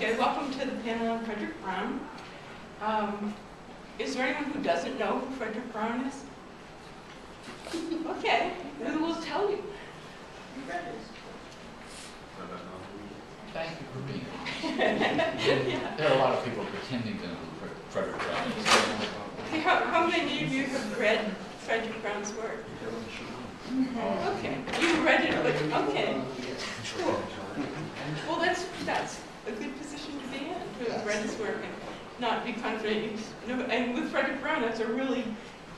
Okay, welcome to the panel on Fredric Brown. Is there anyone who doesn't know who Fredric Brown is? Okay, we will tell you. Thank you for being here. Yeah. There are a lot of people pretending to know who Fredric Brown is. Okay, how many of you have read Fredric Brown's work? Okay, you read it, but okay. Cool. Well, that's a good position to be in, to have read his work and not be confident. And with Fredric Brown, that's a really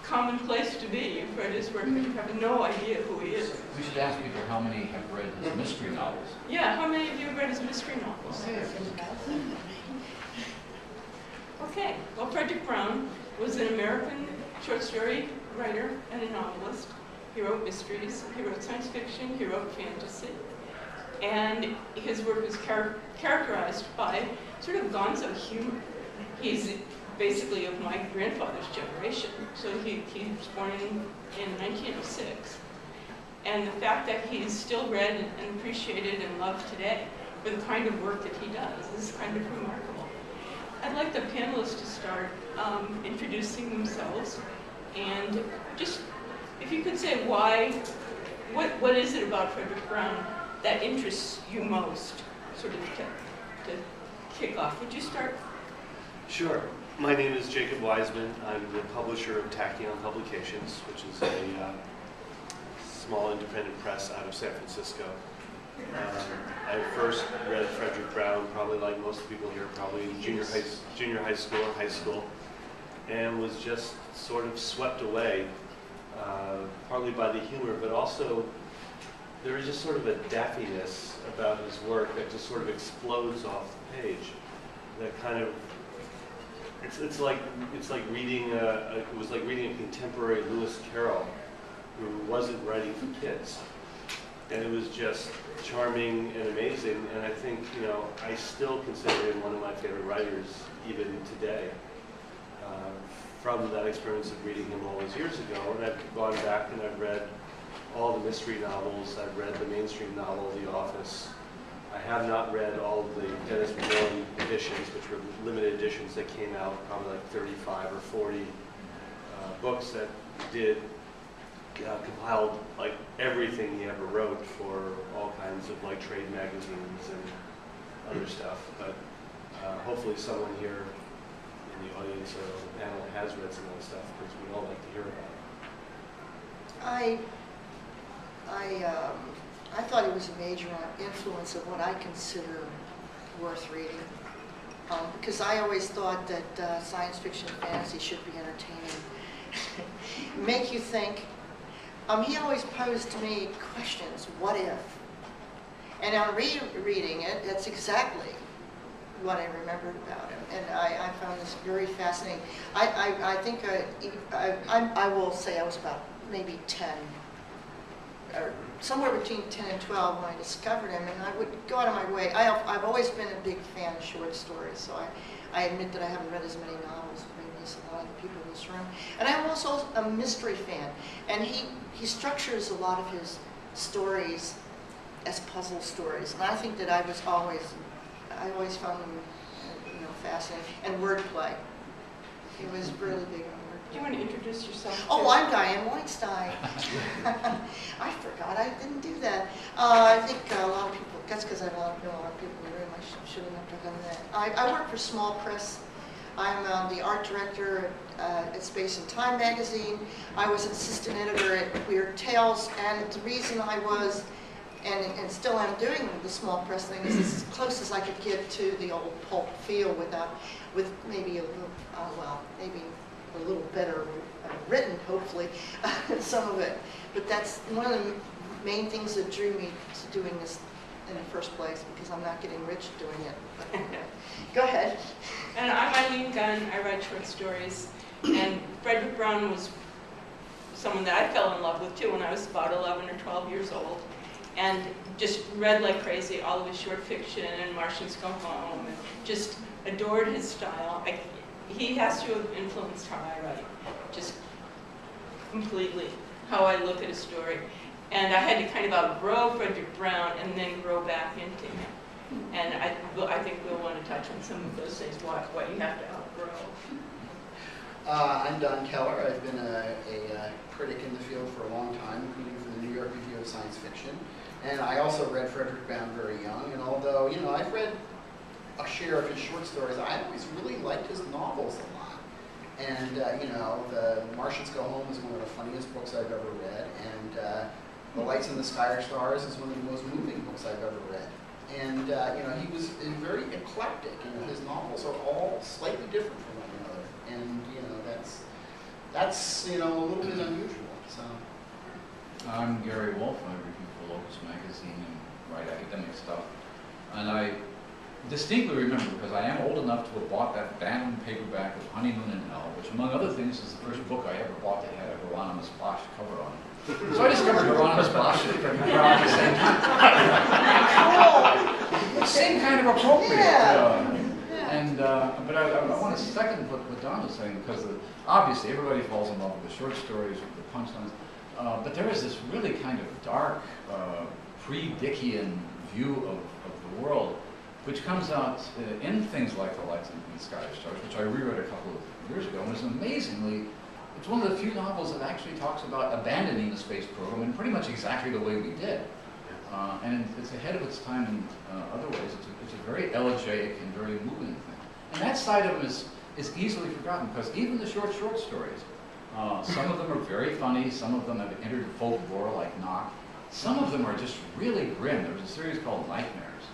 common place to be. You've read his work, but you have no idea who he is. We should ask people how many have read his mystery novels. Yeah, how many of you have read his mystery novels? Okay, well, Fredric Brown was an American short story writer and a novelist. He wrote mysteries, he wrote science fiction, he wrote fantasy. And his work was characterized by sort of gonzo humor. He's basically of my grandfather's generation. So he was born in 1906. And the fact that he's still read and appreciated and loved today for the kind of work that he does is kind of remarkable. I'd like the panelists to start introducing themselves, and just, if you could say what is it about Fredric Brown that interests you most, sort of to kick off. Would you start? Sure. My name is Jacob Wiseman. I'm the publisher of Tachyon Publications, which is a small independent press out of San Francisco. I first read Fredric Brown, probably like most people here, probably in junior high school or high school, and was just sort of swept away, partly by the humor, but also there is just sort of a daffiness about his work that just sort of explodes off the page. That kind of, it's like reading it was like reading a contemporary Lewis Carroll who wasn't writing for kids, and it was just charming and amazing. And I think, you know, I still consider him one of my favorite writers even today. From that experience of reading him all those years ago, and I've gone back and I've read all the mystery novels. I've read the mainstream novel, The Office. I have not read all of the Dennis McMillan editions, which were limited editions that came out, probably like 35 or 40 books that did compiled like everything he ever wrote for all kinds of like trade magazines and other stuff. But hopefully someone here in the audience or on the panel has read some of that stuff, because we'd all like to hear about it. I thought it was a major influence of what I consider worth reading, because I always thought that science fiction and fantasy should be entertaining, make you think. He always posed to me questions, what if? And on reading it, that's exactly what I remembered about him, and I found this very fascinating. I think I will say I was about maybe 10, or somewhere between 10 and 12 when I discovered him, and I would go out of my way. I've always been a big fan of short stories, so I admit that I haven't read as many novels maybe as a lot of the people in this room. And I'm also a mystery fan, and he structures a lot of his stories as puzzle stories, and I think that I always found them, you know, fascinating. And wordplay. He was really big on wordplay. Do you want to introduce yourself? Oh, I'm Diane Weinstein. I forgot I didn't do that. I think a lot of people, that's because I know a lot of people in the room. I shouldn't have done that. I work for Small Press. I'm the art director at Space and Time magazine. I was assistant editor at Weird Tales, and the reason I was, and still am doing the Small Press thing, is as close as I could get to the old pulp feel with maybe a little, maybe a little better written, hopefully, some of it. But that's one of the main things that drew me to doing this in the first place, because I'm not getting rich doing it. But anyway, go ahead. And I'm Eileen Gunn. I write short stories. And Fredric Brown was someone that I fell in love with, too, when I was about 11 or 12 years old. And just read like crazy all of his short fiction and Martians Go Home, and just adored his style. He has to have influenced how I write, just completely, how I look at a story. And I had to kind of outgrow Fredric Brown and then grow back into him. And I think we'll want to touch on some of those things, what you have to outgrow. I'm Don Keller. I've been a critic in the field for a long time, including for the New York Review of Science Fiction. And I also read Frederick Baum very young. And although, you know, I've read a share of his short stories, I always really liked his novels a lot. And, you know, The Martians Go Home is one of the funniest books I've ever read. And The Lights in the Sky Are Stars is one of the most moving books I've ever read. And, you know, he was very eclectic. You know, his novels are all slightly different from one another. And, you know, that's you know, a little bit unusual. So. I'm Gary Wolf. I review for Locus Magazine and write academic stuff. And I distinctly remember, because I am old enough to have bought that Bantam paperback of Honeymoon in Hell, which, among other things, is the first book I ever bought that had a Hieronymus Bosch cover on it. So I discovered Hieronymus Bosch at the same time. It seemed kind of appropriate. Yeah. And but I want to second what Don was saying, because obviously everybody falls in love with the short stories, with the punchlines, but there is this really kind of dark, pre-Dickian view of the world, which comes out in things like The Lights in the Sky Are Stars, which I reread a couple of years ago, and is amazingly, it's one of the few novels that actually talks about abandoning the space program in pretty much exactly the way we did. And it's ahead of its time in other ways. It's a very elegiac and very moving thing. And that side of it is easily forgotten, because even the short stories, some of them are very funny, some of them have entered folklore like Knock. Some of them are just really grim. There was a series called Nightmares.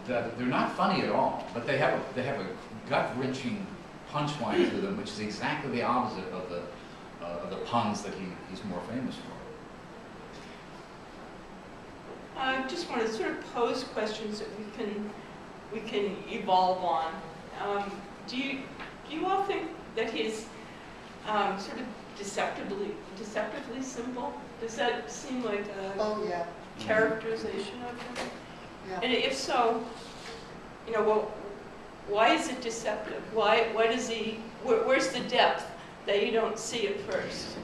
That they're not funny at all, but they have a gut-wrenching punchline to them, which is exactly the opposite of the puns that he's more famous for. I just want to sort of pose questions that we can evolve on. Do you all think that he's sort of deceptively simple? Does that seem like a Yeah. characterization of him? Yeah. And if so, you know, well, why is it deceptive? Why does he? Where's the depth that you don't see at first?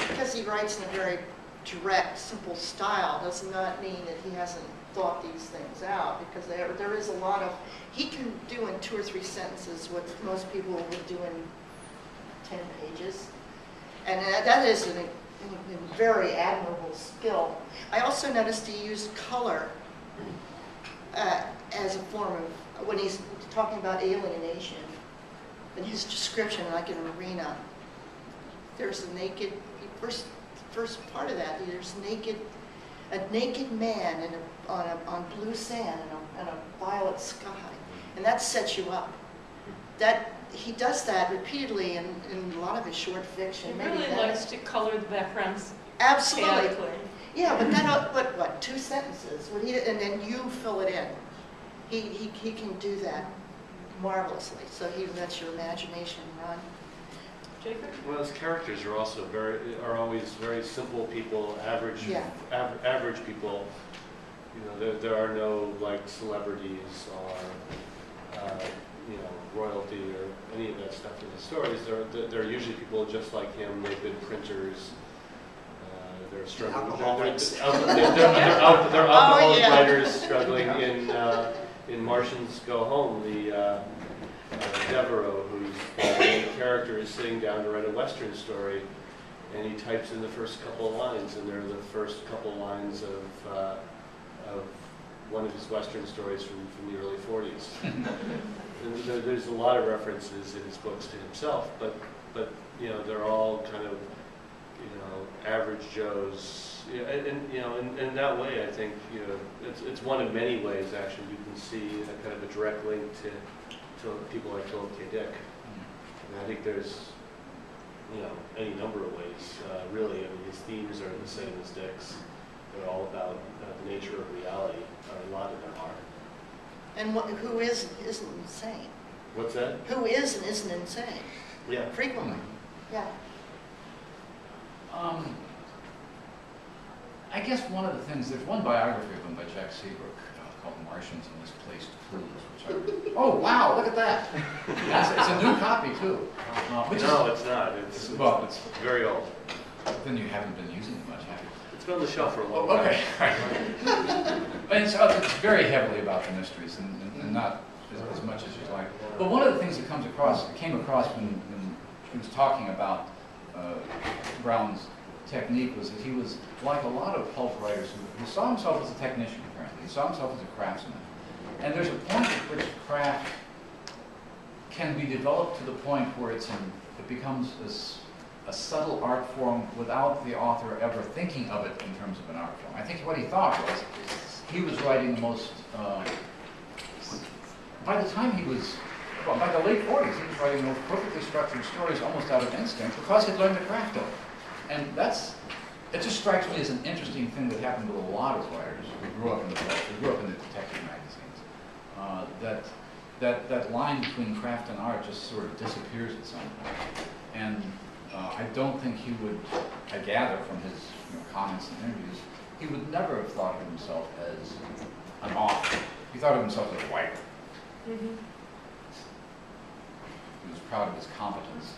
Because he writes in a very direct, simple style does not mean that he hasn't thought these things out, because there is a lot of, he can do in 2 or 3 sentences what most people would do in 10 pages. And that is a very admirable skill. I also noticed he used color as a form of, when he's talking about alienation, in his description, like in Arena, there's a naked, first part of that, there's a naked man on blue sand and a violet sky, and that sets you up. That he does that repeatedly in a lot of his short fiction. He Maybe really that likes to color the backgrounds absolutely. chaotically. Yeah, but then what? 2 sentences, and then you fill it in. He can do that marvelously. So he lets your imagination run. Jacob? Well, his characters are also always very simple people, average people. You know, there are no like celebrities or you know, royalty or any of that stuff in the stories. They're usually people just like him. They've been printers. They're struggling. They're alcoholic writers struggling in Martians Go Home. The Devereaux, whose main character, is sitting down to write a Western story, and he types in the first couple of lines, and they're the first couple of lines of one of his Western stories from the early 40s. And there's a lot of references in his books to himself, but you know, they're all kind of, you know, average Joes. And you know, in that way, I think, you know, it's one of many ways actually you can see a kind of a direct link to people like Philip K. Dick. And I think there's, you know, any number of ways, really. I mean, his themes are the same as Dick's. They're all about the nature of reality, or a lot of them are. And who isn't insane? What's that? Who is and isn't insane? Yeah. Frequently. Yeah. I guess one of the things, there's one biography of him by Jack Seabrook called Martians and Misplaced Clues, which I read. Oh, wow, look at that. It's a new copy, too. No, it's not. It's very old. Then you haven't been using it much, have you? It's been on the shelf for a long time. Okay, right. But it's very heavily about the mysteries and not as much as you'd like. But one of the things that came across when he was talking about Brown's technique was that he was like a lot of pulp writers who saw himself as a technician, apparently. He saw himself as a craftsman. And there's a point at which craft can be developed to the point where it becomes a subtle art form without the author ever thinking of it in terms of an art form. I think what he thought was he was writing the most, by the time he was, well, by the late 40s, he was writing the most perfectly structured stories almost out of instinct because he'd learned the craft of it. And it just strikes me as an interesting thing that happened with a lot of writers who grew up in the press, who grew up in the detective magazines, that line between craft and art just sort of disappears at some point. And I don't think he would, I gather from his comments and interviews, he would never have thought of himself as an author. He thought of himself as a writer. Mm-hmm. He was proud of his competence.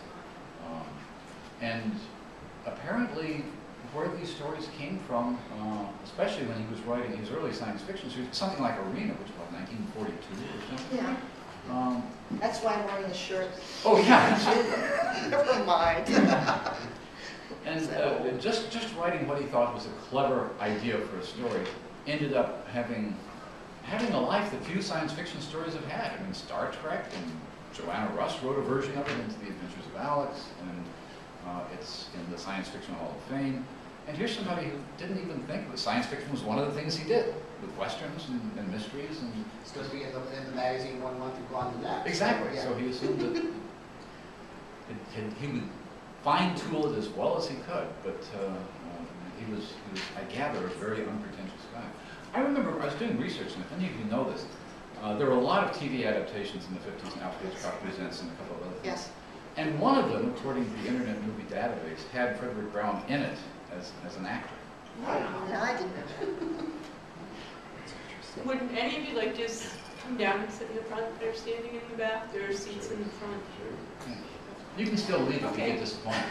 And apparently, where these stories came from, especially when he was writing his early science fiction series, something like Arena, which was 1942 or something. Yeah. That's why I'm wearing the shirt. Oh yeah, absolutely. Never mind. And just writing what he thought was a clever idea for a story ended up having a life that few science fiction stories have had. I mean, Star Trek, and Joanna Russ wrote a version of it into The Adventures of Alex, and it's in the Science Fiction Hall of Fame. And here's somebody who didn't even think of it. Science fiction was one of the things he did, with westerns and mysteries. And It's going to be in the magazine 1 month and gone the next. exactly. Yeah. So he assumed that he would fine-tune it as well as he could, but he was, I gather, a very unpretentious guy. I remember I was doing research, and if any of you know this, there were a lot of TV adaptations in the 50s, and Alfred Hitchcock Presents and a couple of other things. Yes. And one of them, according to the Internet Movie Database, had Frederick Brown in it as an actor. No, I didn't know that. Would any of you like to just come down and sit in the front? They're standing in the back. There are seats in the front. You can still leave if you Okay. get disappointed.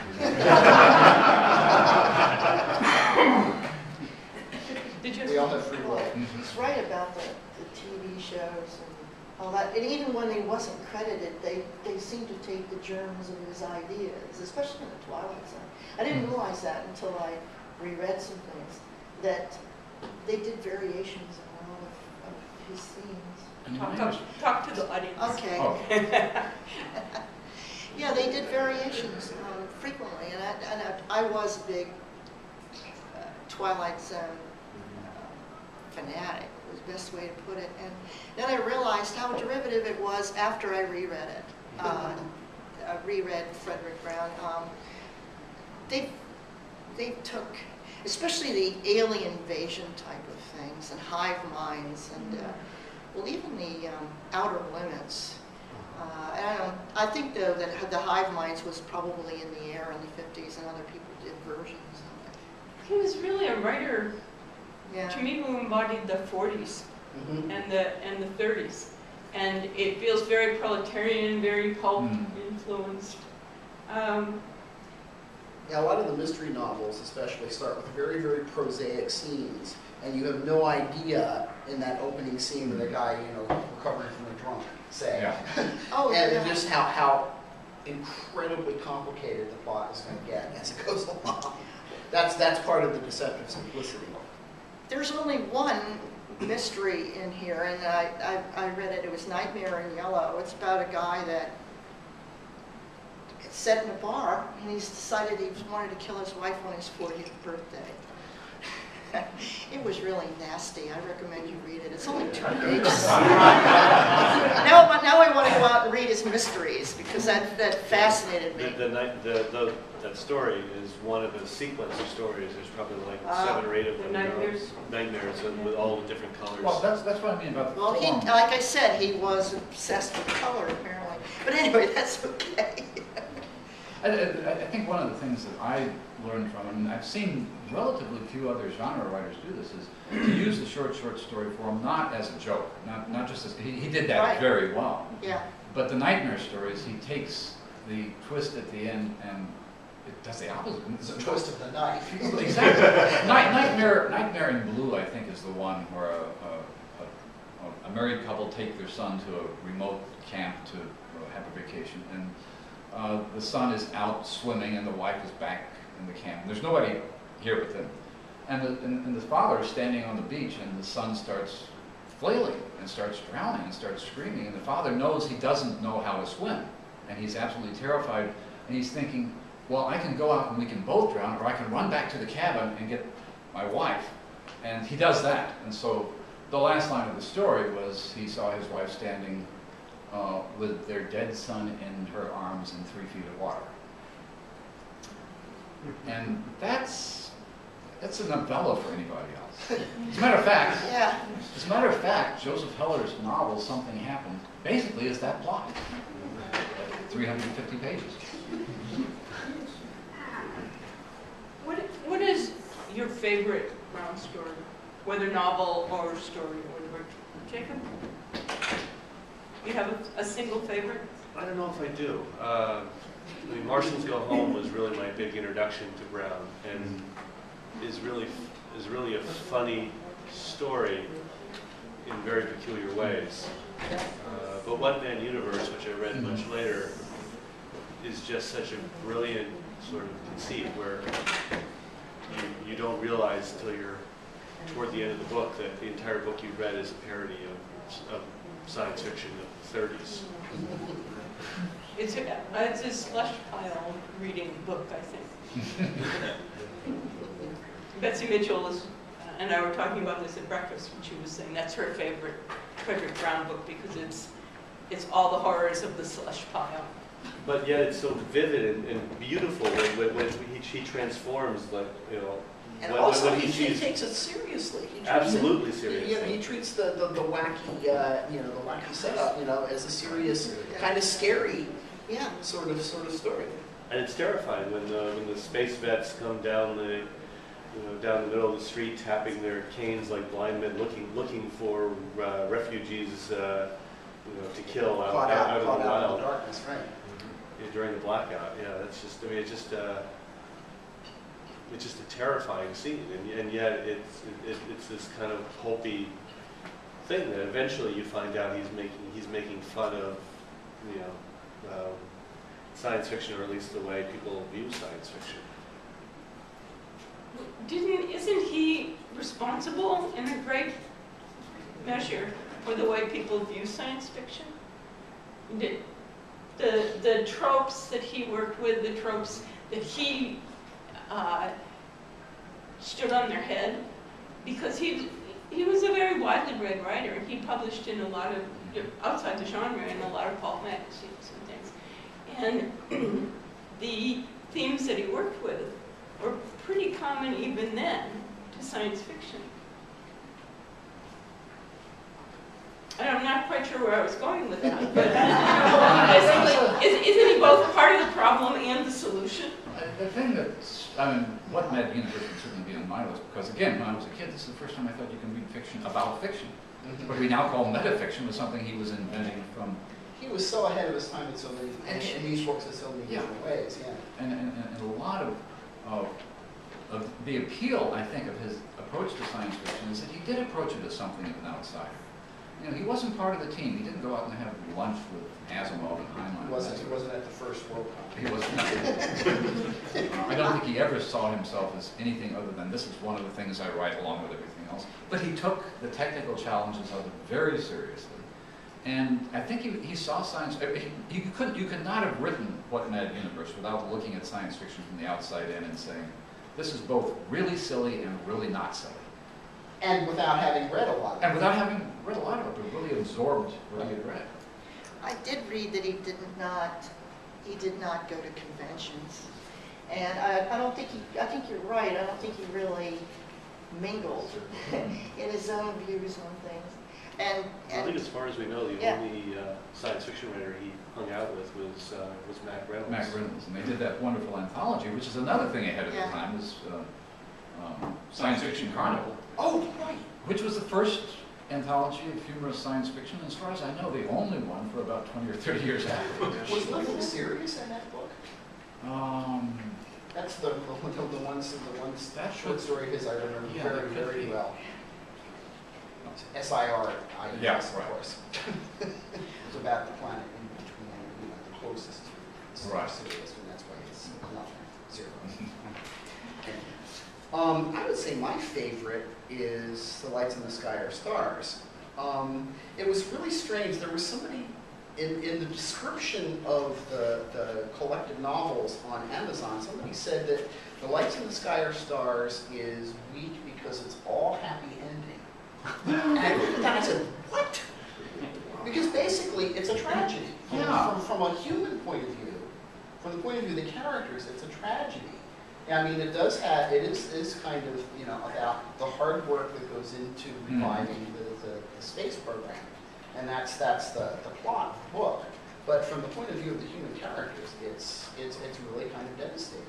Did you? We all have free will. He's right about the TV shows and all that. And even when he wasn't credited, they seemed to take the germs of his ideas, especially in the Twilight Zone. I didn't realize that until I reread some things, that they did variations on all of his scenes. And Talk to the audience. Okay. Oh. Yeah, they did variations frequently, and I was a big Twilight Zone fanatic, was the best way to put it. And then I realized how derivative it was after I reread it. I reread Frederick Brown. They took, especially the alien invasion type of things, and hive minds, and well, even the outer limits. And I think though that the hive minds was probably in the air in the 50s, and other people did versions of it. He was really a writer, Yeah. to me, who embodied the 40s Mhm. and the 30s. And it feels very proletarian, very pulp influenced. Yeah, a lot of the mystery novels especially start with very, very prosaic scenes, and you have no idea in that opening scene where the guy, recovering from a drunk, say. Yeah. Oh, And yeah. just how incredibly complicated the plot is going to get as it goes along. That's part of the deceptive simplicity. There's There's only one mystery in here, and I read it. It was Nightmare in Yellow. It's about a guy that set in a bar, and he's decided he wanted to kill his wife on his 40th birthday. It was really nasty. I recommend you read it. It's only 2 pages. Now I want to go out and read his mysteries, because that fascinated me. That story is one of a sequence of stories. There's probably like 7 or 8 of The them. nightmares. Nightmares, and with all the different colors. Well, that's what I mean about the Well, form. like I said, he was obsessed with color, apparently. But anyway, that's okay. I think one of the things that I learned from, and I've seen relatively few other genre writers do this, is to use the short story form not as a joke, not just as, he did that Right. very well. Yeah. But the nightmare stories, he takes the twist at the end and it does the opposite. twist of the knife. Exactly. Nightmare in Blue, I think, is the one where a married couple take their son to a remote camp to have a vacation, and the son is out swimming and the wife is back in the camp. There's nobody here but them. And the father is standing on the beach, and the son starts flailing and starts drowning and starts screaming, and the father knows he doesn't know how to swim, and he's absolutely terrified, and he's thinking, well, I can go out and we can both drown, or I can run back to the cabin and get my wife. And he does that. And so the last line of the story was he saw his wife standing with their dead son in her arms in 3 feet of water. And that's a novella for anybody else. As a matter of fact, Yeah. Joseph Heller's novel, Something Happened, basically is that plot. 350 pages. What is your favorite Brown story, whether novel or story or whatever? Jacob? You have a single favorite? I don't know if I do. I mean, Martians Go Home was really my big introduction to Brown, and is really a funny story in very peculiar ways. But One Man Universe, which I read much later, is just such a brilliant sort of conceit where you don't realize till you're toward the end of the book that the entire book you read is a parody of science fiction of the 30s. It's a slush pile reading book, I think. Betsy Mitchell and I were talking about this at breakfast, and she was saying that's her favorite Frederick Brown book because it's all the horrors of the slush pile. But yet it's so vivid and beautiful when he transforms, like, you know, And when also, he he sees takes it seriously. He treats absolutely it, seriously. he treats the wacky, the wacky setup, as a serious, kind of scary, sort of story. And it's terrifying when the space vets come down down the middle of the street, tapping their canes like blind men, looking for refugees, to kill out of the wild. Darkness, right? During the blackout. Yeah, that's just. I mean, it's just a terrifying scene, and yet it's this kind of pulpy thing that eventually you find out he's making fun of, science fiction, or at least the way people view science fiction. Isn't he responsible in a great measure for the way people view science fiction? The tropes that he worked with, the tropes that he stood on their head, because he was a very widely read writer, and he published in a lot of, outside the genre, in a lot of pulp magazines and things. And the themes that he worked with were pretty common even then to science fiction. And I'm not quite sure where I was going with that, but isn't he both part of the problem and the solution? The thing that's, What Mad Universe would certainly be on my list, because again, when I was a kid, this is the first time I thought you can read fiction about fiction. What we now call metafiction was something he was inventing from. He was so ahead of his time in so many, and these books in so many different ways, And a lot of the appeal, I think, of his approach to science fiction is that he did approach it as something of an outsider. He wasn't part of the team. He didn't go out and have lunch with Asimov and Heinlein. He wasn't at the first World Cup. He wasn't. I don't think he ever saw himself as anything other than this is one of the things I write along with everything else. But he took the technical challenges of it very seriously. And I think he saw science. You could not have written What Mad Universe without looking at science fiction from the outside in and saying, this is both really silly and really not silly. And without having read a lot of it. And without having read a lot of it, but really absorbed what he had read. I did read that he did not go to conventions. And I think you're right, I don't think he really mingled in his own views on things. I think as far as we know, the only science fiction writer he hung out with was Mac Reynolds. Mac Reynolds, and they did that wonderful anthology, which is another thing ahead of the time, is Science Fiction Carnival. Oh, right. Which was the first anthology of humorous science fiction, and as far as I know, the only one for about 20 or 30 years afterwards. Was nothing serious in that book? That's the ones That short was- story of his I remember Yeah, very, that could very be. well. SIR, Yeah, of right. course. It's about the planet in between, the closest to Right. Sirius, and that's why it's nothing, zero. I would say my favorite is The Lights in the Sky Are Stars. It was really strange. There was somebody in the description of the collected novels on Amazon, somebody said that The Lights in the Sky Are Stars is weak because it's all happy ending. And I looked at that and I said, what? Because basically it's a tragedy. Yeah. From a human point of view, from the point of view of the characters, it's a tragedy. I mean, it is kind of, about the hard work that goes into reviving the space program. And that's the plot of the book. But from the point of view of the human characters, it's really kind of devastating.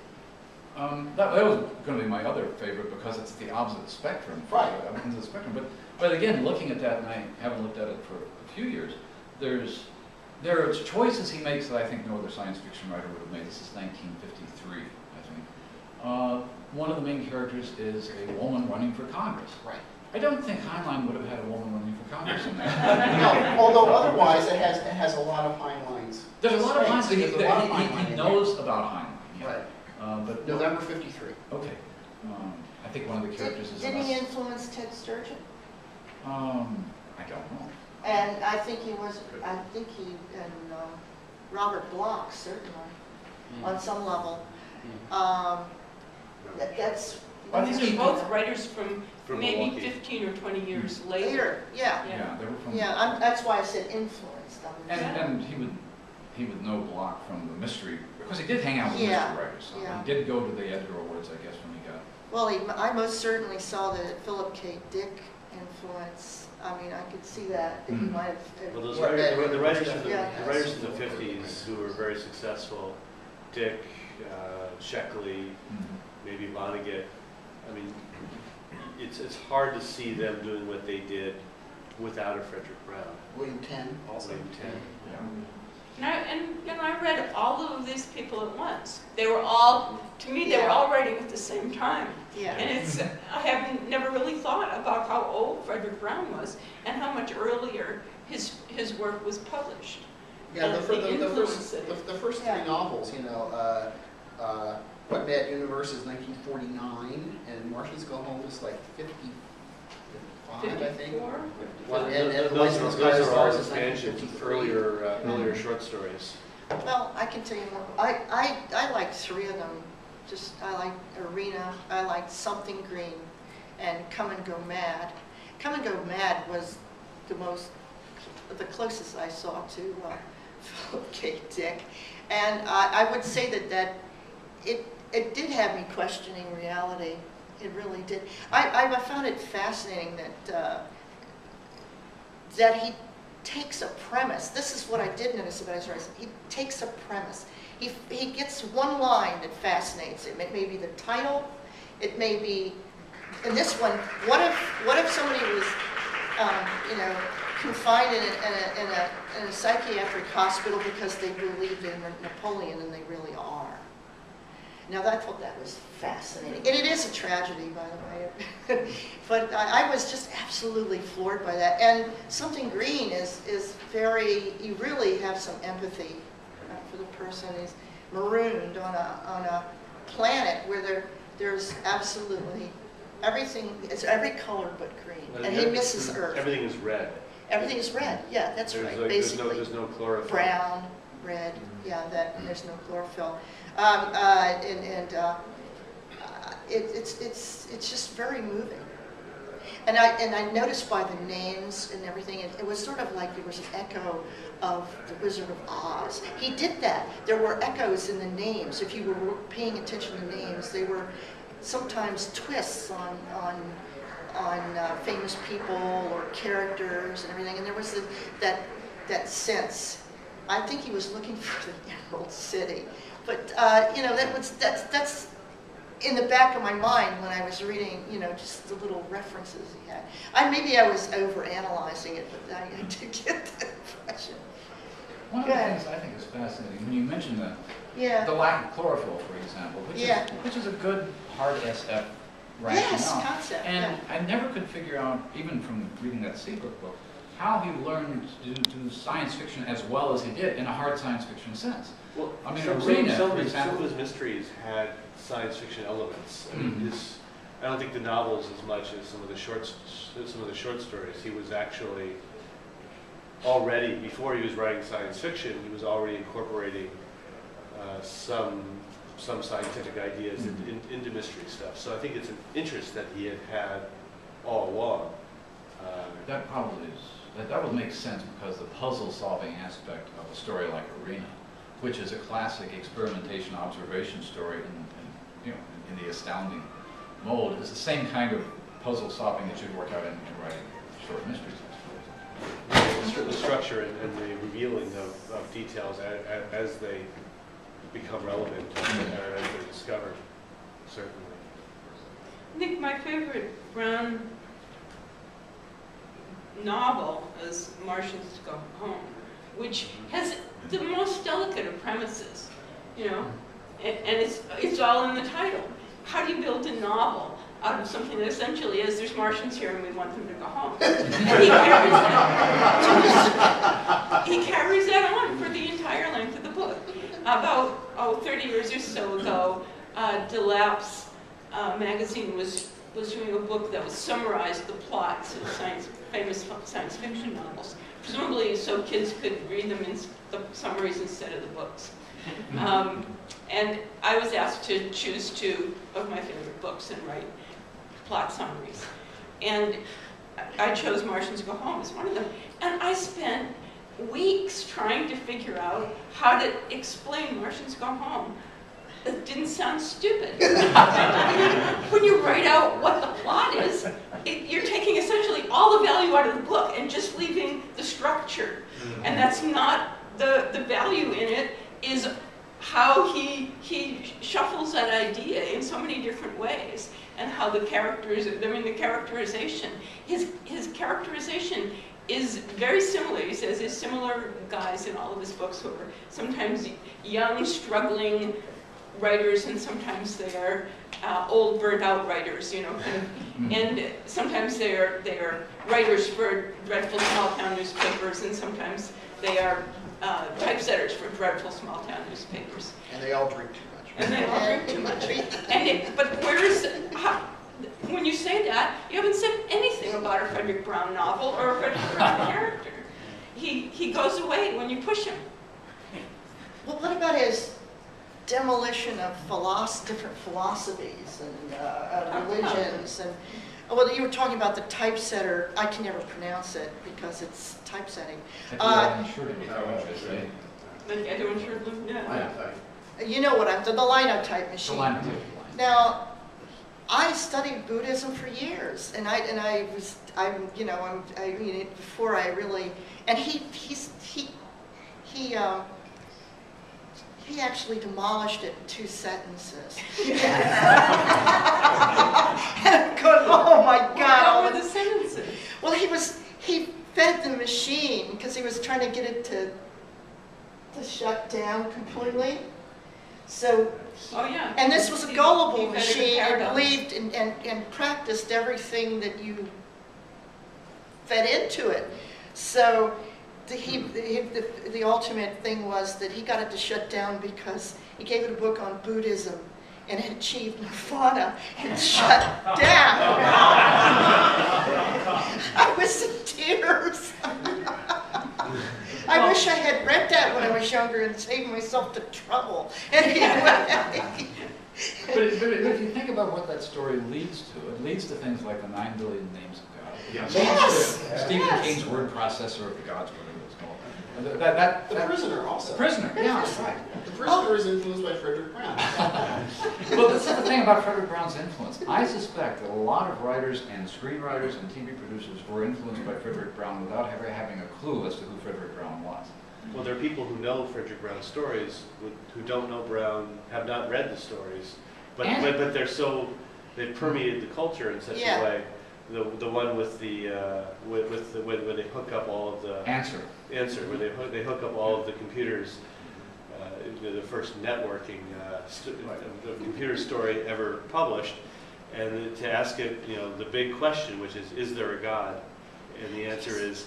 That was going to be my other favorite because it's the opposite spectrum. Right. Ends of the spectrum. But again, looking at that, and I haven't looked at it for a few years, there are choices he makes that I think no other science fiction writer would have made. This is 1953, I think. One of the main characters is a woman running for Congress. Right. I don't think Heinlein would have had a woman running for Congress in there. No, although otherwise it has a lot of Heinlein's. There's a lot of strengths. Heinlein. There's a lot of Heinlein He in knows about Heinlein. Yeah. there. Right. But November 53. okay. I think one of the characters is. Did he influence Ted Sturgeon? I don't know. And I think he and Robert Bloch, certainly, on some level. That's Well, These these are people- both writers from From maybe Milwaukee. 15 or 20 years later. later, yeah. Yeah, they were from. Yeah, that's why I said influenced. And he would know Bloch from the mystery, because he did hang out with Yeah, mystery writers. So yeah. He did go to the Edgar Awards, I guess, when he got. Well, I most certainly saw the Philip K. Dick influence. I mean, I could see that he Mhm. might have. Well, those What, writers, the writers, Yeah. the writers in the 50s who were very successful, Dick, Sheckley, maybe Vonnegut. I mean, it's hard to see them doing what they did without a Frederick Brown. William Tenn also. William Tenn. And I read all of these people at once. They were all, to me, they were Yeah. all writing at the same time. Yeah. And I haven't never really thought about how old Frederick Brown was and how much earlier his work was published. Yeah, the And first Yeah. three novels, What Mad Universe is 1949, and Martians Go Home is like 55, I think. 54? Well, And those Lights in the Sky are all Stars is expansions, 1953. earlier short stories. Well, I can tell you more. I liked three of them. I liked Arena, I liked Something Green, and Come and Go Mad. Come and Go Mad was the closest I saw to Philip K. Dick. And I would say that it did have me questioning reality. It really did. I found it fascinating that he takes a premise. This is what I did notice about his writing. He takes a premise. He gets one line that fascinates him. It may be the title. It may be, in this one, what if somebody was, confined in a psychiatric hospital because they believed in Napoleon, and they really are. Now, I thought that was fascinating. And it is a tragedy, by the way. But I was just absolutely floored by that. And Something Green is very, you really have some empathy for the person who's marooned on a planet where there's absolutely everything, it's every color but green. And he misses Earth. Everything is red. Everything is red. Yeah, that's There's right, like, basically. there's no chlorophyll. Brown, red, yeah, there's no chlorophyll. It's just very moving. And I noticed by the names and everything, it was sort of like there was an echo of The Wizard of Oz. He did that. There were echoes in the names. If you were paying attention to names, they were sometimes twists on famous people or characters and everything. And there was that sense. I think he was looking for the Emerald City, but that's in the back of my mind when I was reading, just the little references he had. Maybe I was over analyzing it, but I did get that impression. One of the Go ahead. things I think is fascinating, when you mention the Yeah. lack of chlorophyll, for example, Yeah. which is a good hard SF rationale. Yes, concept, And yeah. I never could figure out, even from reading that Seabrook book, how he learned to do science fiction as well as he did in a hard science fiction sense. Well, I mean, some Arena, of for his example. mysteries had science fiction elements. I mean, Mhm. I don't think the novels as much as some of the short stories. He was actually already, before he was writing science fiction, he was already incorporating some scientific ideas into mystery stuff. So I think it's an interest that he had all along. That probably is, that would make sense because the puzzle-solving aspect of a story like Arena, which is a classic experimentation observation story in the astounding mold, is the same kind of puzzle-solving that you'd work out in writing short mysteries, I suppose. The structure and the revealing of details as they become relevant or as they're discovered, certainly. I think my favorite Brown novel is Martians Go Home, which has the most delicate of premises, you know, and it's all in the title. How do you build a novel out of something that essentially is there's Martians here and we want them to go home? And he carries that on for the entire length of the book. About 30 years or so ago, Delap's magazine was doing a book that was summarized the plots of famous science fiction novels, presumably so kids could read them in the summaries instead of the books. And I was asked to choose 2 of my favorite books and write plot summaries. And I chose Martians Go Home as one of them. And I spent weeks trying to figure out how to explain Martians Go Home. It didn't sound stupid. When you write out what the plot is, you're taking essentially all the value out of the book and just leaving the structure. And that's not the value in it is how he shuffles that idea in so many different ways, and how the characters, I mean the characterization, his characterization is very similar. He says there's similar guys in all of his books who are sometimes young, struggling writers, and sometimes they are old, burnt-out writers, you know, and sometimes they are writers for dreadful small-town newspapers, and sometimes they are typesetters for dreadful small-town newspapers. And they all drink too much. And they all drink too much. But when you say that, you haven't said anything about a Frederick Brown novel or a Frederick Brown character. He goes away when you push him. Well, what about his demolition of different philosophies and religions? And well, you were talking about the typesetter. I can never pronounce it because it's typesetting. You know what the linotype machine. The linotype. Now, I studied Buddhism for years, and before I really, and he actually demolished it in 2 sentences. And I'm going, oh my God! What were the sentences? Well, he fed the machine because he was trying to get it to shut down completely. So, and this was a gullible machine and believed and practiced everything that you fed into it. So the ultimate thing was that he got it to shut down because he gave it a book on Buddhism and had achieved nirvana and shut down. I was in tears. I wish I had read that when I was younger and saved myself the trouble. Anyway. But if you think about what that story leads to, it leads to things like the 9 billion names of God. Yes. It leads to Yes. Stephen King's word processor of the gods, whatever it's called. The Prisoner also. The Prisoner, yeah, that's right. The Prisoner is influenced by Frederick Brown. Well, this is the thing about Frederick Brown's influence. I suspect that a lot of writers and screenwriters and TV producers were influenced by Frederick Brown without ever having a clue as to who Frederick Brown was. Well, there are people who know Frederick Brown stories who don't know Brown, have not read the stories, but they've permeated the culture in such a way the one with the where they hook up all of the Answer. where they hook up all of the computers, the first networking of computer story ever published, and to ask it, the big question, which is there a God? And the answer is,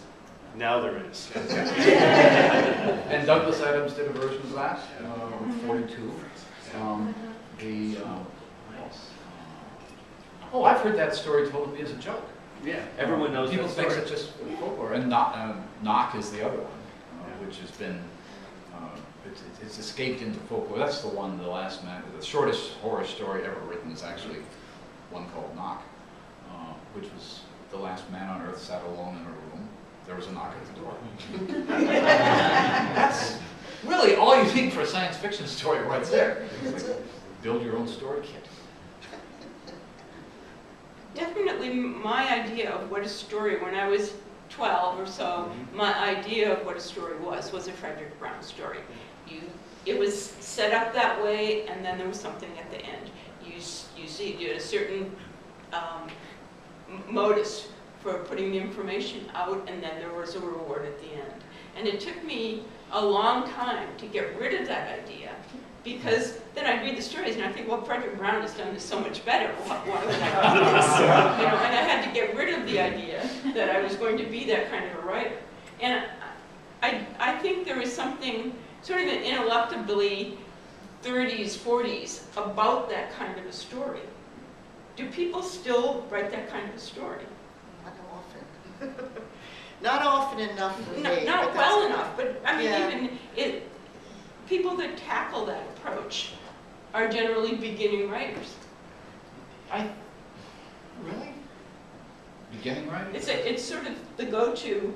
now there is. And Douglas Adams did a version of that, 42. What else? Oh, I've heard that story told to me as a joke. Yeah, everyone knows People that think story. it's just folklore. And Knock is the other one, which has been, it's escaped into folklore. That's the one, the last man, the shortest horror story ever written is actually one called Knock, which was the last man on earth sat alone in a room. There was a knock at the door. That's really all you need for a science fiction story right there. It's like, build your own story kit. Definitely my idea of what a story, when I was 12 or so, my idea of what a story was a Frederick Brown story. It was set up that way, and then there was something at the end. You had a certain modus for putting the information out, and then there was a reward at the end. And it took me a long time to get rid of that idea, because then I'd read the stories and I think, well, Frederick Brown has done this so much better. Why would I do this? And I had to get rid of the idea that I was going to be that kind of a writer. And I think there is something sort of ineluctably 30s, 40s about that kind of a story. Do people still write that kind of a story? Not often. Not often enough for me. Not but well that's- enough, but I mean, Yeah. even people that tackle that approach are generally beginning writers. Really? Beginning writing? It's sort of the go-to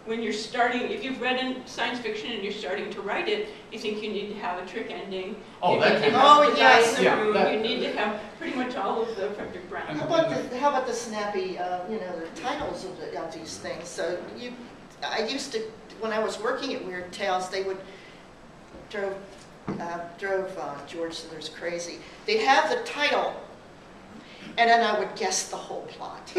when you're starting. If you've read in science fiction and you're starting to write it, you think you need to have a trick ending. Oh, you that need to kind have of- the guy yes. in the Yeah, room. that- You need to have pretty much all of the Frederick Brown. How about the snappy, the titles of these things? So I used to, when I was working at Weird Tales, they would drove George Sithers crazy. They'd have the title, and then I would guess the whole plot.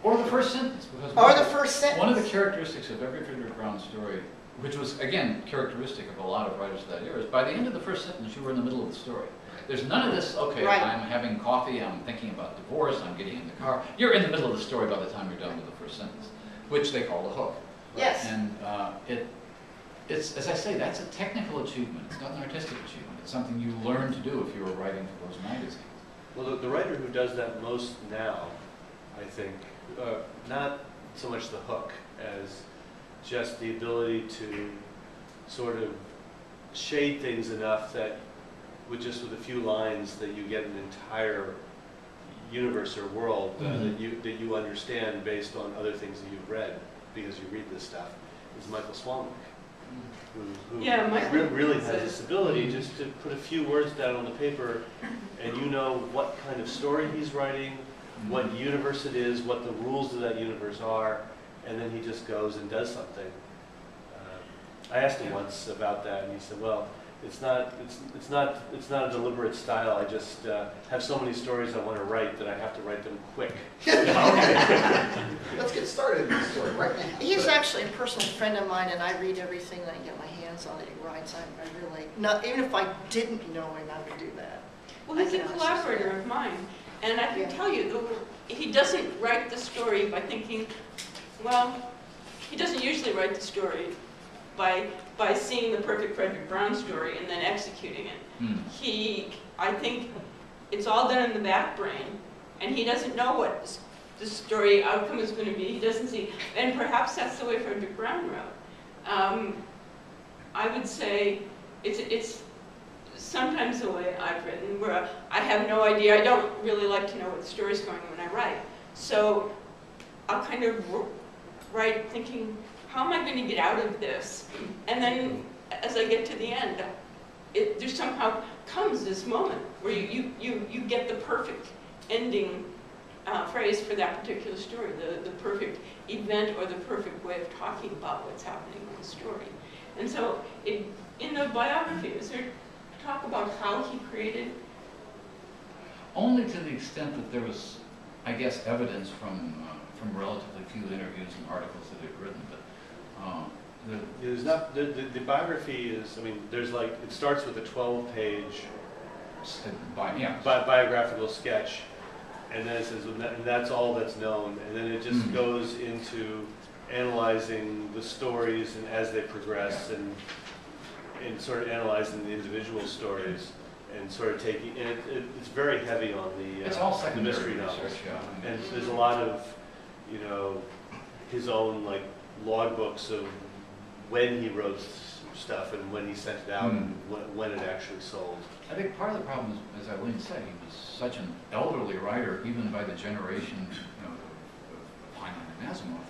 Or the first sentence. Because Or the first sentence. one of the characteristics of every Frederick Brown story, which was, again, characteristic of a lot of writers of that era, is by the end of the first sentence, you were in the middle of the story. There's none of this, okay, Right. I'm having coffee, I'm thinking about divorce, I'm getting in the car. You're in the middle of the story by the time you're done with the first sentence, which they call the hook. Yes. And it's, as I say, that's a technical achievement. It's not an artistic achievement. It's something you learn to do if you were writing for those magazines. Well, the writer who does that most now, I think, not so much the hook as just the ability to sort of shade things enough that with a few lines that you get an entire universe or world that you understand based on other things that you've read because you read this stuff, is Michael Swanwick. Who Yeah, Michael really is has this ability just to put a few words down on the paper, and you know what kind of story he's writing, what universe it is, what the rules of that universe are, and then he just goes and does something. I asked him once about that, and he said, "Well, it's not a deliberate style. I just have so many stories I want to write that I have to write them quick." Let's get started in this story right now. He's actually a personal friend of mine, and I read everything that I get my hands on that he writes. I really, not even if I didn't know him, I would do that. Well, he's I a can collaborator of mine, and I can Yeah. tell you, he doesn't write the story by thinking, well, he doesn't usually write the story by seeing the perfect Frederick Brown story and then executing it. I think it's all done in the back brain, and he doesn't know what the story outcome is going to be. He doesn't see, and perhaps that's the way Frederick Brown wrote. I would say it's sometimes the way I've written, where I have no idea. I don't really like to know what the story's going when I write. So I'll kind of write thinking, how am I going to get out of this? And then as I get to the end, there somehow comes this moment where you get the perfect ending phrase for that particular story, the perfect event or the perfect way of talking about what's happening in the story. And so in the biography, is there talk about how he created? Only to the extent that there was I guess, evidence from relatively few interviews and articles that he'd written. But There's not, the biography is, I mean, there's like, it starts with a 12-page biographical sketch, and then it says, and that's all that's known, and then it just goes into analyzing the stories and as they progress, and sort of analyzing the individual stories, and sort of taking, and it's very heavy on the, it's all the secondary mystery novels. research, yeah. And there's a lot of, you know, his own like logbooks of when he wrote stuff and when he sent it out and when it actually sold. I think part of the problem is, as Eileen said, he was such an elderly writer, even by the generation, you know, of Heinlein and Asimov.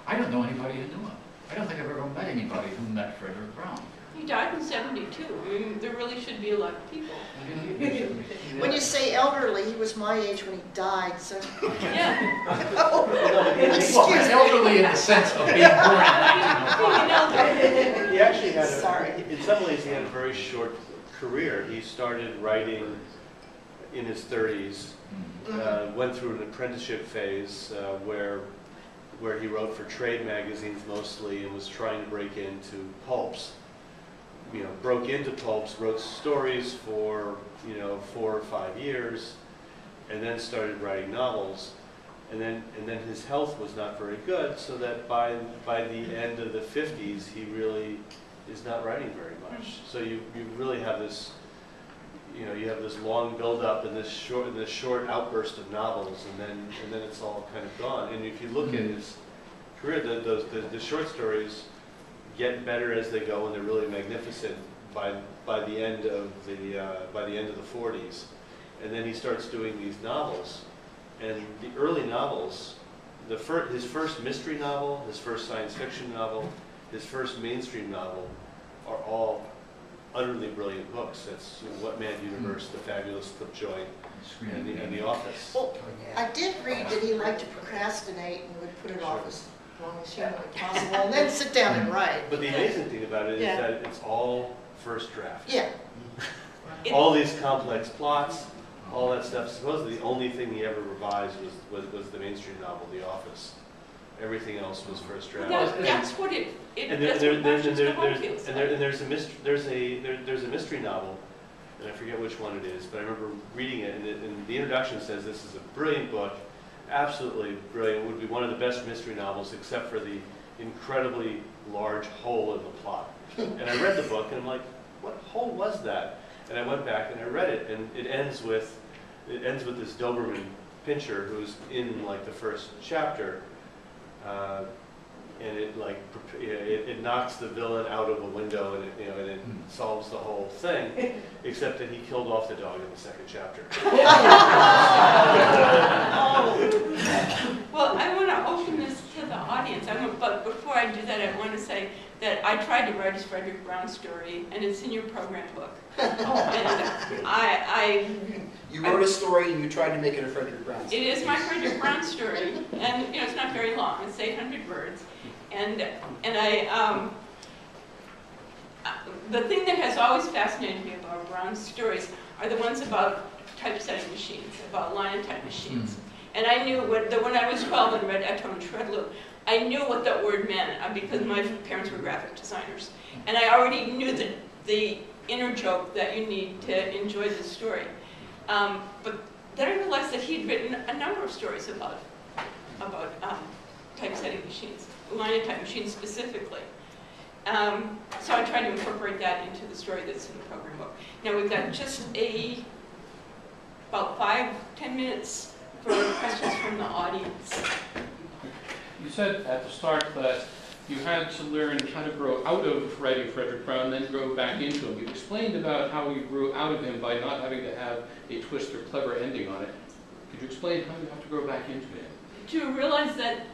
I don't know anybody who knew him. I don't think I've ever met anybody who met Frederick Brown. He died in '72. I mean, there really should be a lot of people. When you say elderly, he was my age when he died, so. Yeah. Well, elderly in the sense of being born in He actually had, Sorry. in some ways, he had a very short career. He started writing in his 30s, went through an apprenticeship phase where he wrote for trade magazines mostly and was trying to break into pulps. You know, broke into pulps, wrote stories for, you know, 4 or 5 years, and then started writing novels. And then his health was not very good, so that by the end of the 50s, he really is not writing very much. So you really have this, you know, you have this long build-up and this short outburst of novels, and then it's all kind of gone. And if you look at his career, the short stories get better as they go, and they're really magnificent by the end of the 40s, and then he starts doing these novels, and the early novels, his first mystery novel, his first science fiction novel, his first mainstream novel, are all utterly brilliant books. That's, you know, What Mad Universe, The Fabulous Clip Joint, and The Office. Well, I did read that he liked to procrastinate and would put it off as long as humanly possible, and then sit down and write. But the amazing thing about it is Yeah. that it's all first draft. Yeah. All these complex plots, all that stuff. Supposedly the only thing he ever revised was the mainstream novel, The Office. Everything else was first draft. That's what it And that's what Martians to Home feels like. there's a mystery novel, and I forget which one it is, but I remember reading it, and the introduction says this is a brilliant book, absolutely brilliant. It would be one of the best mystery novels, except for the incredibly large hole in the plot. And I read the book, and I'm like, what hole was that? And I went back and I read it, and it ends with this Doberman Pinscher who's in like the first chapter. And it knocks the villain out of a window, and it solves the whole thing, except that he killed off the dog in the second chapter. Well, I want to open this to the audience. But before I do that, I want to say that I tried to write a Frederick Brown story, and it's in your program book. And You wrote a story and you tried to make it a Frederick Brown story. it is my Frederick Brown story, and it's not very long. It's 800 words, and the thing that has always fascinated me about Brown's stories are the ones about typesetting machines, about linotype machines. And I knew when I was 12 and read Eto and Shredloop, I knew what that word meant because my parents were graphic designers, and I already knew the inner joke that you need to enjoy the story. But then I realized that he'd written a number of stories about typesetting machines, linotype machines specifically. So I tried to incorporate that into the story that's in the program book. Now we've got just about 5-10 minutes for questions from the audience. You said at the start that you had to learn how to grow out of writing Frederick Brown, then grow back into him. You explained about how you grew out of him by not having to have a twist or clever ending on it. Could you explain how you have to grow back into him? To realize that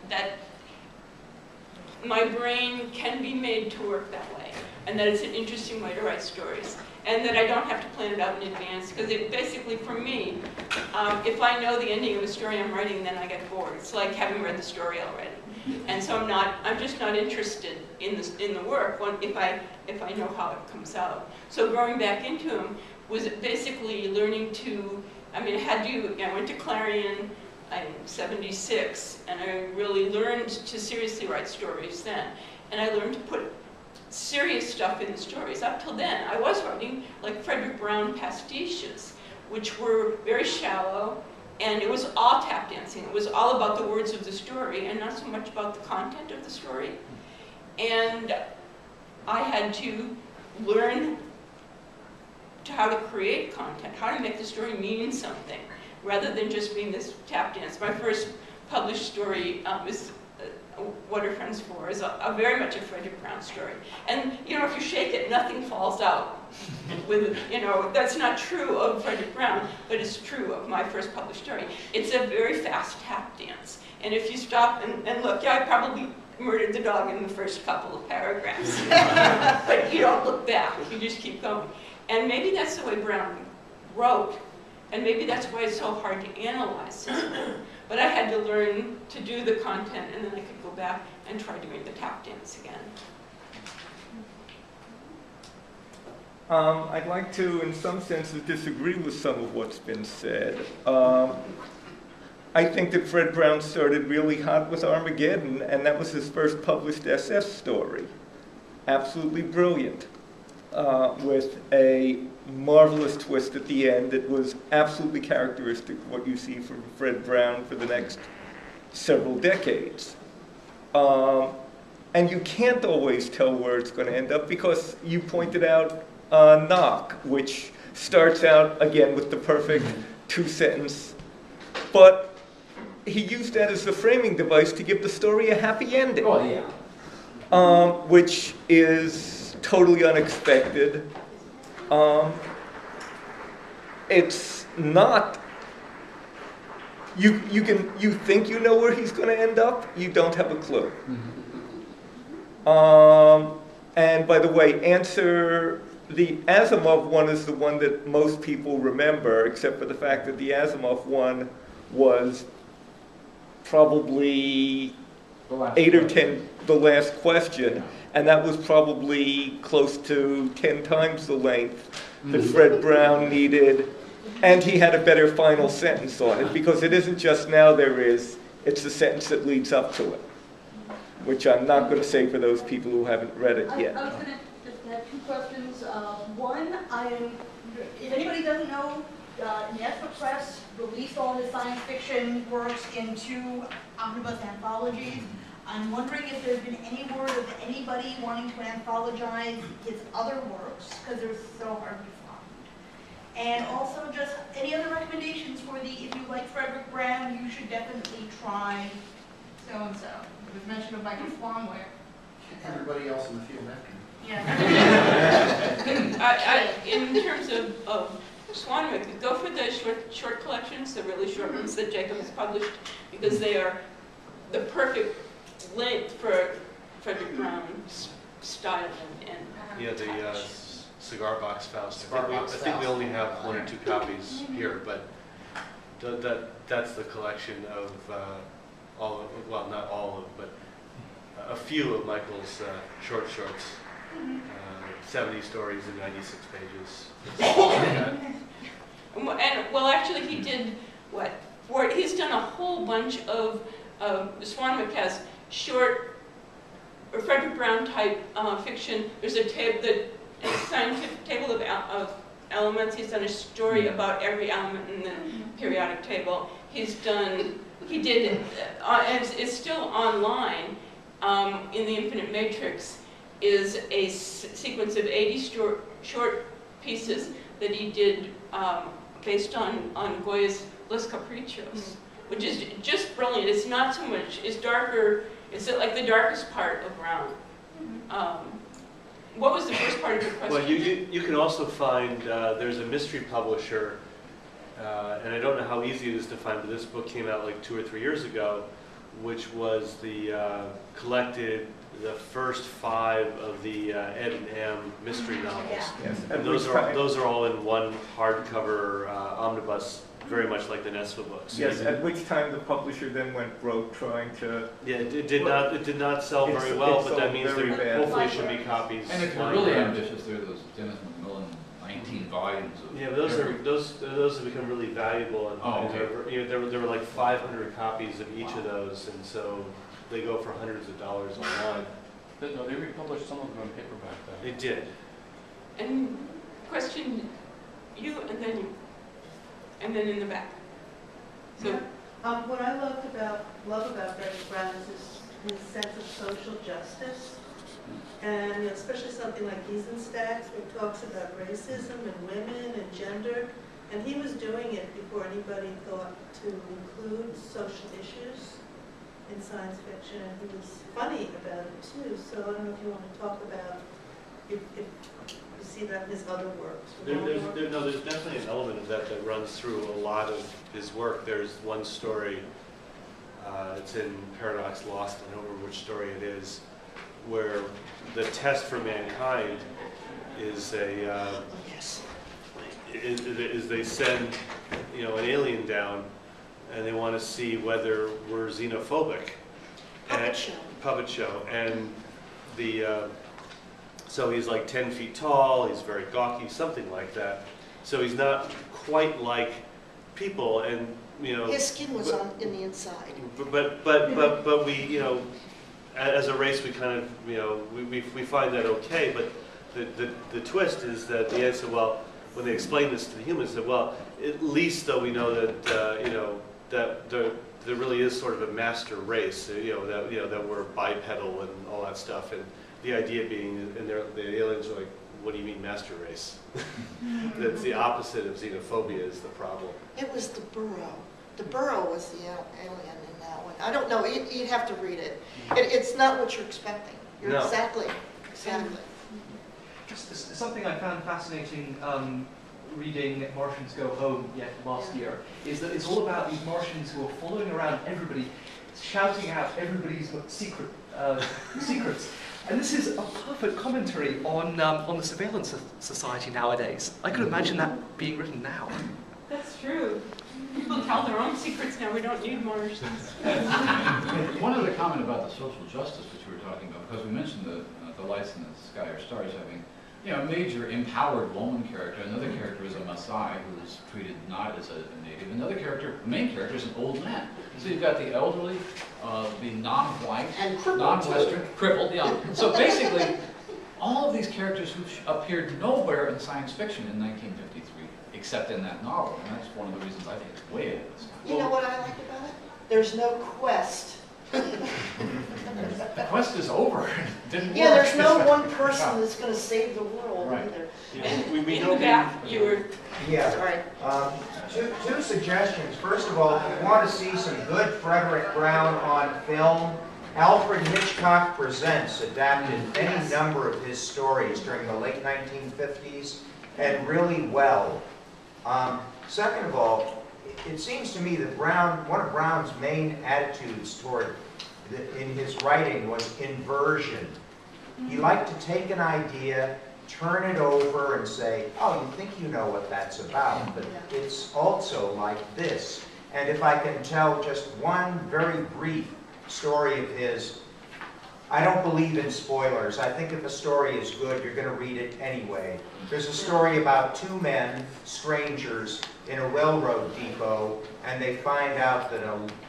my brain can be made to work that way, and that it's an interesting way to write stories, and that I don't have to plan it out in advance, because it basically, for me, if I know the ending of a story I'm writing, then I get bored. It's like having read the story already. And so I'm just not interested in the work if I know how it comes out. So growing back into him was basically learning to, I went to Clarion, I'm 76, and I really learned to seriously write stories then. And I learned to put serious stuff in the stories. Up till then, I was writing like Frederick Brown pastiches, which were very shallow, and it was all tap dancing. It was all about the words of the story and not so much about the content of the story. And I had to learn how to create content, how to make the story mean something, rather than just being this tap dance. My first published story is What Are Friends For? Is a very much a Frederick Brown story. And, you know, if you shake it, nothing falls out. With, you know, that's not true of Frederick Brown, but it's true of my first published story. It's a very fast tap dance. And if you stop and look, yeah, I probably murdered the dog in the first couple of paragraphs. But you don't look back, you just keep going. And maybe that's the way Brown wrote, and maybe that's why it's so hard to analyze his work. But I had to learn to do the content, and then I could go back and try doing the tap dance again. I'd like to, in some senses, disagree with some of what's been said. I think that Fred Brown started really hot with Armageddon, and that was his first published SF story. Absolutely brilliant, with a marvelous twist at the end that was absolutely characteristic of what you see from Fred Brown for the next several decades. And you can't always tell where it's going to end up, because you pointed out Knock, which starts out, again, with the perfect two-sentence, but he used that as the framing device to give the story a happy ending. Oh, yeah. Which is totally unexpected. It's not, you think you know where he's going to end up, you don't have a clue. And by the way, the Asimov one is the one that most people remember, except for the fact that the Asimov one was probably 8 or 10, the last question, and that was probably close to 10 times the length that Fred Brown needed, and he had a better final sentence on it, because it isn't just now there is, it's the sentence that leads up to it, which I'm not going to say for those people who haven't read it yet. I was going to just have two questions. One, if anybody doesn't know, Nespa Press released all his science fiction works in 2 omnibus anthologies. I'm wondering if there's been any word of anybody wanting to anthologize his other works, because they're so hard to find. And also just any other recommendations for if you like Frederick Brown, you should definitely try so-and-so. It was mentioned of Michael Swanwick. Everybody else in the field after me. Yeah. In terms of Swanwick, go for the short collections, the really short ones that Jacob has published, because they are the perfect length for Frederick Brown's style and Yeah, the touch. Cigar Box Faust. Cigar Box I think we Faust. only have 1 or 2 copies here, but that's the collection of all of, well, not all of, but a few of Michael's shorts. 70 stories in 96 pages. And well, actually, he did what? He's done a whole bunch of. Swanwick has short or Frederick Brown type fiction. There's a scientific table of elements. He's done a story about every element in the periodic table. He did, and it's still online. In the Infinite Matrix is a sequence of 80 short pieces that he did based on Goya's Los Caprichos, which is just brilliant. It's not so much, it's darker, it's like the darkest part of Brown. What was the first part of your question? Well, you can also find, there's a mystery publisher, and I don't know how easy it is to find, but this book came out like 2 or 3 years ago, which was collected the first 5 of the Ed and M mystery novels. Yeah. Yes, And those are all in one hardcover omnibus, very much like the Nespa books. Yes, at which time the publisher then went broke trying to... Yeah, it did not sell very well, but that means there hopefully should be copies. And if you're lying really around. ambitious, there are those Dennis McMillan 19 volumes of. Yeah, but those have become really valuable. And Oh, okay. there were like 500 copies of each of those, and so they go for hundreds of dollars online. No, they republished some of them in paperback though. They did. And question, you and then you, and then in the back. So, What I love about Frederick Brown is his sense of social justice. And especially something like Eisenstacks, where he talks about racism and women and gender. And he was doing it before anybody thought to include social issues in science fiction. And he was funny about it too. So I don't know if you want to talk about if you see that in his other works. There's definitely an element of that runs through a lot of his work. There's one story, it's in Paradox Lost, I don't remember which story it is, where the test for mankind is is they send an alien down, and they want to see whether we're xenophobic. Puppet show, and so he's like 10 feet tall. He's very gawky, something like that. So he's not quite like people, and His skin was in the inside. But we as a race, we kind of, we find that okay, but the twist is that the answer, well, when they explain this to the humans, said, well, at least though we know that, that there really is sort of a master race, that we're bipedal and all that stuff, and the idea being, and the aliens are like, what do you mean master race? That's the opposite of xenophobia is the problem. It was the burrow. The burrow was the alien in that one. I don't know. You'd have to read it. It's not what you're expecting. You're No. exactly. Something I found fascinating reading Martians Go Home last year is that it's all about these Martians who are following around everybody, shouting out everybody's secrets. And this is a perfect commentary on the surveillance society nowadays. I could imagine that being written now. that's true. People tell their own secrets now. We don't need Martians. One other comment about the social justice which we were talking about, because we mentioned the Lights in the Sky Are Stars having a major empowered woman character. Another character is a Maasai who's treated not as a native. Another character, the main character, is an old man. So you've got the elderly, the non-white, And crippled, non-Western, crippled, So basically, all of these characters who appeared nowhere in science fiction in 1953, except in that novel. And that's one of the reasons I think it's way ahead of its time. You know what I like about it? There's no quest. The quest is over. It didn't Yeah, work. there's no one person that's going to save the world Right. either. In the back, you were. Yeah. Sorry. Two suggestions. First of all, if you want to see some good Frederick Brown on film, Alfred Hitchcock Presents adapted any number of his stories during the late 1950s, and really well. Second of all, it seems to me that one of Brown's main attitudes in his writing was inversion. He liked to take an idea, turn it over, and say, oh, you think you know what that's about, but it's also like this. And if I can tell just one very brief story of his, I don't believe in spoilers. I think if a story is good, you're going to read it anyway. There's a story about two men, strangers, in a railroad depot, and they find out that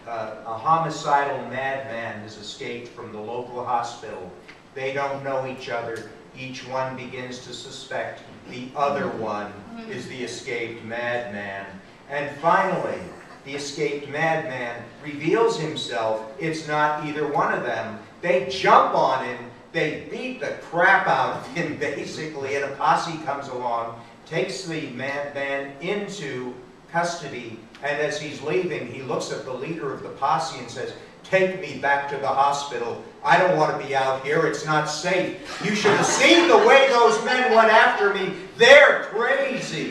a homicidal madman has escaped from the local hospital. They don't know each other. Each one begins to suspect the other one is the escaped madman. And finally, the escaped madman reveals himself. It's not either one of them. They jump on him. They beat the crap out of him, basically, and a posse comes along, takes the madman into custody, and as he's leaving, he looks at the leader of the posse and says, take me back to the hospital. I don't want to be out here. It's not safe. You should have seen the way those men went after me. They're crazy.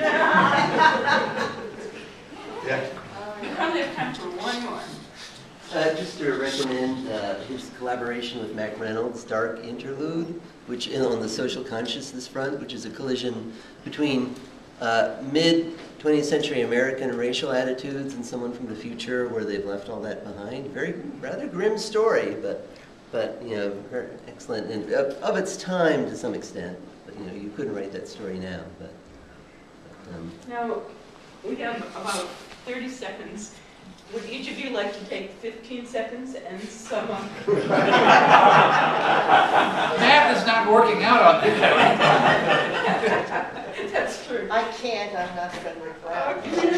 Yeah. We probably have time for one more. Just to recommend his collaboration with Mac Reynolds, Dark Interlude, which on the social consciousness front, which is a collision between mid-20th century American racial attitudes and someone from the future where they've left all that behind. Rather grim story, but very excellent and of its time to some extent. But you couldn't write that story now. But Now, we have about 30 seconds. Would each of you like to take 15 seconds and sum up? Math is not working out on this. That's true. I can't, I'm not Frederick Brown. Okay.